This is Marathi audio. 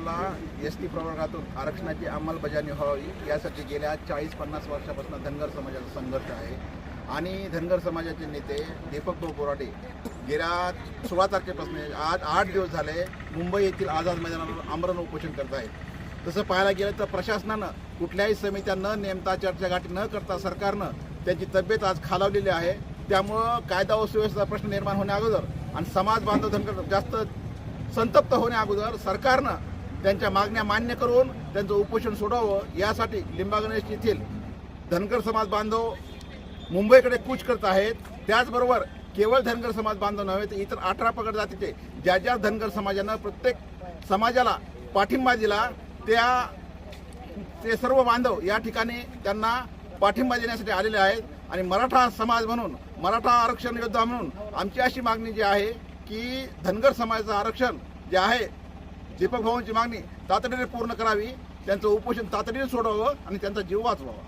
समाजाला एसटी प्रवर्गातून आरक्षणाची अंमलबजावणी व्हावी यासाठी गेल्या 40-50 वर्षापासून धनगर समाजाचा संघर्ष आहे आणि धनगर समाजाचे नेते दीपक भाऊ बोराडे गेल्या 16 तारखेपासून आज 8 दिवस झाले मुंबई येथील आझाद मैदानावर आमरण उपोषण करत आहेत। तसं पाहायला गेलं तर प्रशासनानं कुठल्याही समित्या न नेमता चर्चागाठी न करता सरकारनं त्यांची तब्येत आज खालावलेली आहे। त्यामुळं कायदा व सुव्यवस्थेचा प्रश्न निर्माण होण्या अगोदर आणि समाज बांधव धनगर जास्त संतप्त होण्या अगोदर सरकारनं त्यांच्या मागण्या मान्य करून त्यांचं उपोषण सोडावं यासाठी लिंबागणेश येथील धनगर समाज बांधव मुंबईकडे कूच करत आहेत। त्याचबरोबर केवळ धनगर समाज बांधव नव्हे तर इतर 18 पगड जातीचे ज्या धनगर समाजानं प्रत्येक समाजाला पाठिंबा दिला ते सर्व बांधव या ठिकाणी त्यांना पाठिंबा देण्यासाठी आलेले आहेत आणि मराठा समाज म्हणून मराठा आरक्षण योद्धा म्हणून आमची अशी मागणी जी आहे की धनगर समाजाचं आरक्षण जे आहे दीपक भाऊंची मागणी तातडीने पूर्ण करावी, त्यांचं उपोषण तातडीने सोडावं आणि त्यांचा जीव वाचवावा।